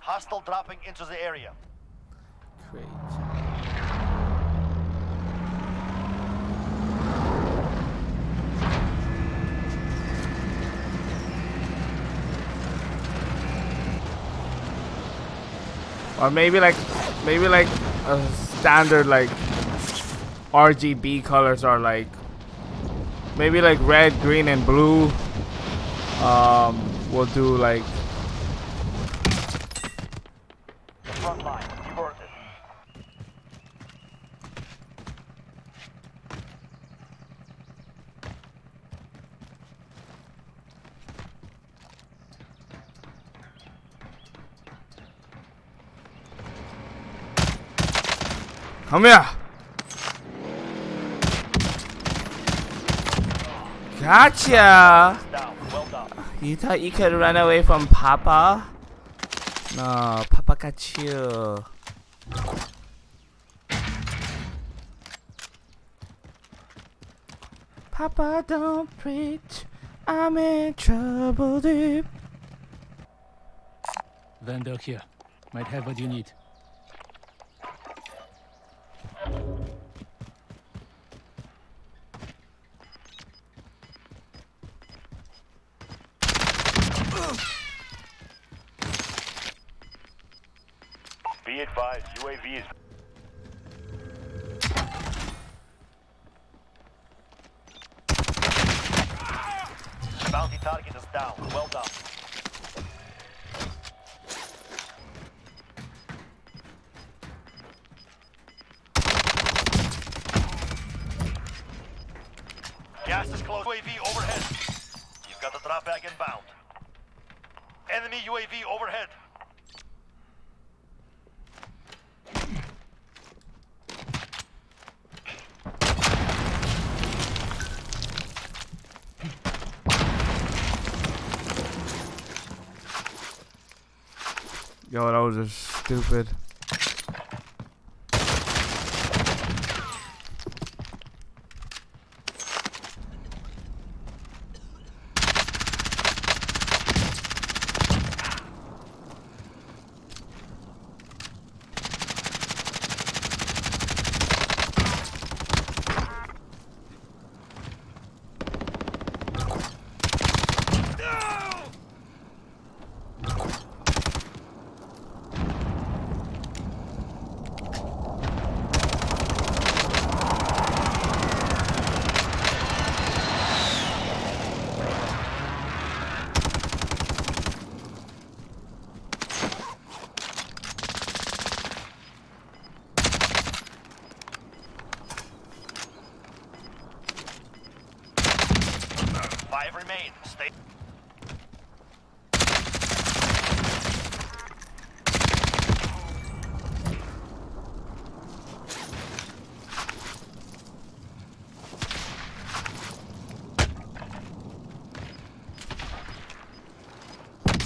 Hostile dropping into the area. Great. Or maybe like a standard like RGB colors are like maybe like red, green, and blue. We'll do like Front line, you've earned it. come here. Gotcha. Down. Well done. You thought you could run away from Papa? No, Papa got you. Papa, don't preach. I'm in trouble, dude. Vendor here. Might have what you need. Be advised, UAV is... Bounty target is down. Well done. Gas is close. UAV overhead. You've got the drop bag inbound. Enemy UAV overhead. Yo, that was just stupid. Five remain. Stay.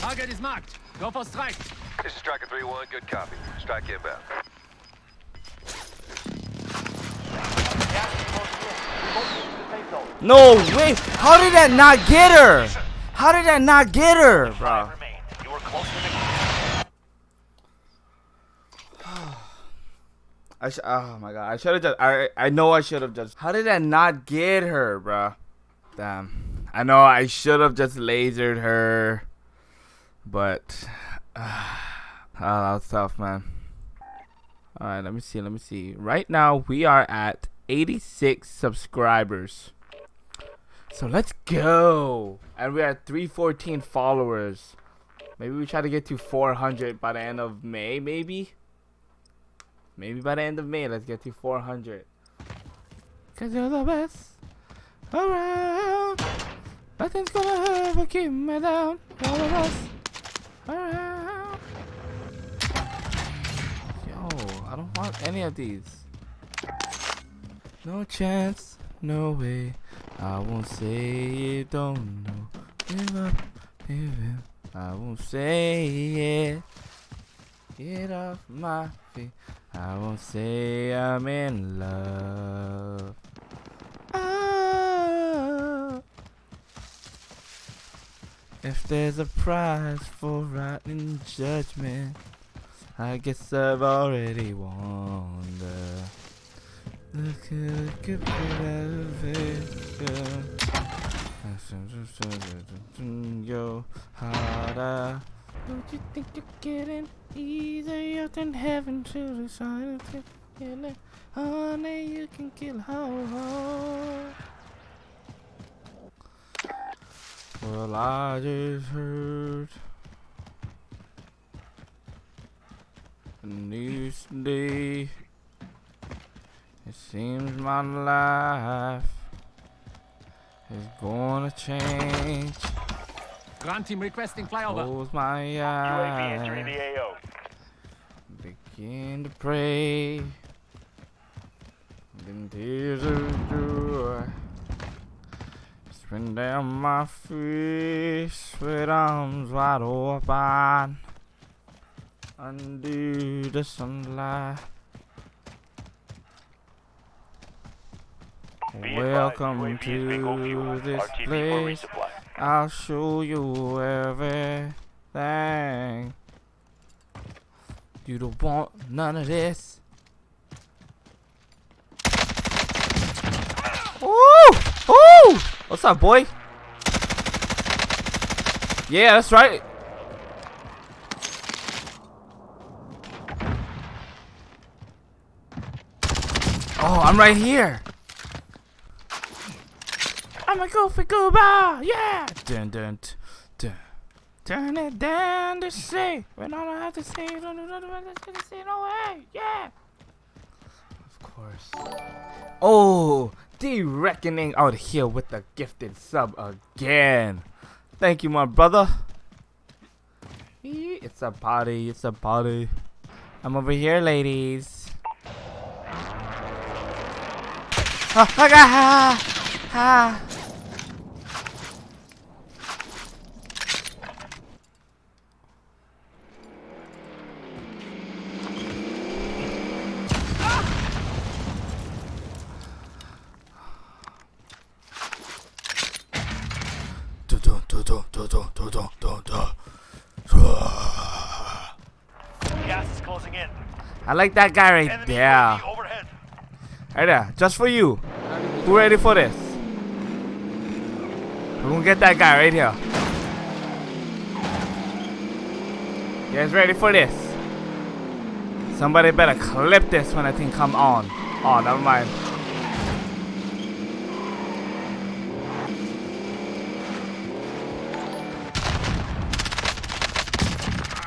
Target is marked. Go for strike. This is Striker 3-1, good copy. Strike inbound. Gas is close in. Relocating to the safe zone. No way! How did that not get her? How did that not get her, bro? Five remain. You were close to the... Oh my god! I should have just. I know I should have just. How did that not get her, bro? Damn. I know I should have just lasered her, but that was tough, man. All right, let me see. Let me see. Right now we are at 86 subscribers. So let's go. And we are at 314 followers. Maybe we try to get to 400 by the end of May, maybe? Maybe by the end of May, let's get to 400. Cause you're the best around. Nothing's gonna ever keep me down. You're the best around. Yo, I don't want any of these. No chance, no way. I won't say it, don't know. Give up, give it. I won't say it. Get off my feet. I won't say I'm in love. Ah, If there's a prize for writing judgment, I guess I've already won the. Look at get yo harder. Don't you think you're getting easier than heaven to the sign of it? Honey, you can kill how hard. Well, I just heard the news today. It seems my life is gonna change. Ground team requesting flyover. Close my UAV entering the eyes, AO. begin to pray. Then tears of joy spin down my face with arms wide open. Under the sunlight. Be Welcome advised, UAV is bingo to fuel. this RTB for place. resupply. I'll show you everything. You don't want none of this. Ooh! Ooh! What's up, boy? Yeah, that's right. Oh, I'm right here. I'ma go for goodbye, yeah. Dun dun dun. Turn it down to say when all I have to say is say no way, yeah. Of course. Oh, the reckoning out here with the gifted sub again. Thank you, my brother. It's a party, it's a party. I'm over here, ladies. Ha. Gas is closing in. I like that guy right Enemy there. UAV overhead. Right there, just for you. Who ready for this? We're gonna get that guy right here. You guys ready for this? Somebody better clip this when I think come on. Oh, never mind.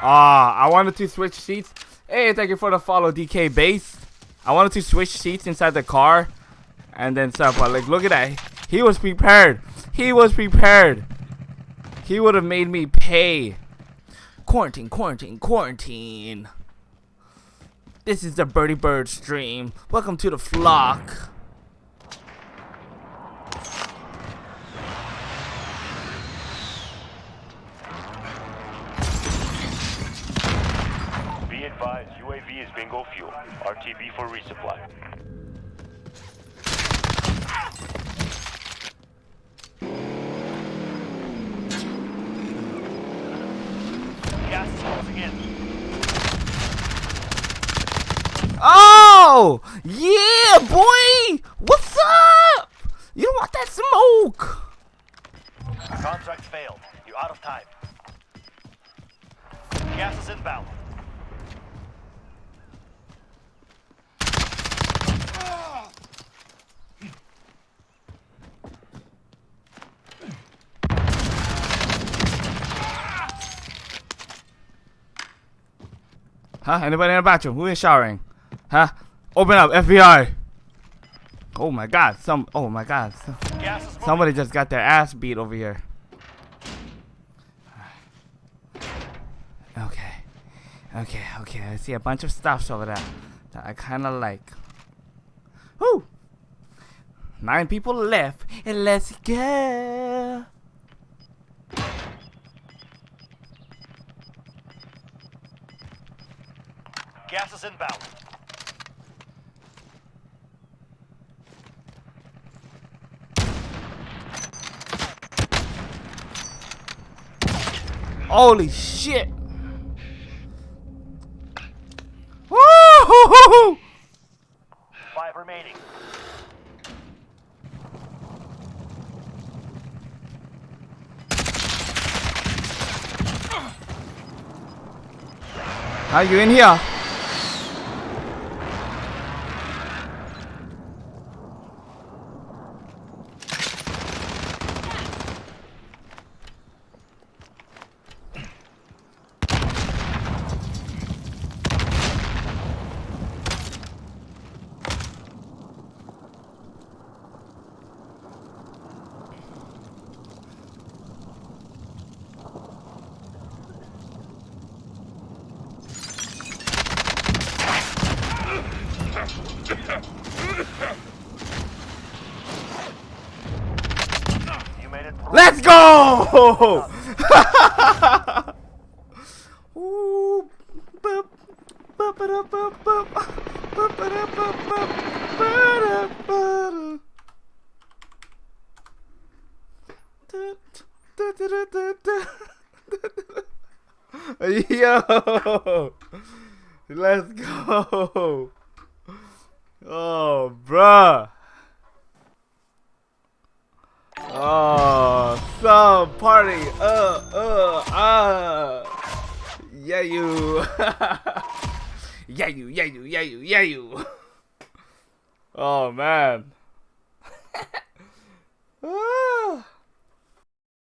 I wanted to switch seats. Hey, thank you for the follow, DK Base. I wanted to switch seats inside the car and then stuff, but like, look at that. He was prepared. He was prepared. He would have made me pay. Quarantine, quarantine, quarantine. This is the Birdie Bird stream. Welcome to the flock. Be advised, UAV is bingo fuel. RTB for resupply. Gas is closing in. Oh, yeah, boy. What's up? You don't want that smoke. Contract failed. You're out of time. Gas is inbound. Huh? Anybody in the bathroom? Who is showering? Huh? Open up, FBI. Oh my God! Oh my God! Gas is moving. Somebody just got their ass beat over here. Okay. I see a bunch of stuffs over there that I kind of like. Woo! 9 people left, and let's go. Gas is inbound. Holy shit. Woo! 5 remaining. Are you in here? You made it through. Let's go! Ooh, boop, boop-a-da-boop, boop, boop-a-da-boop, boop, ba-da-ba-da. Yo, let's go. Oh, bruh. Oh, some party. Yeah, you. Yeah, you. Oh, man.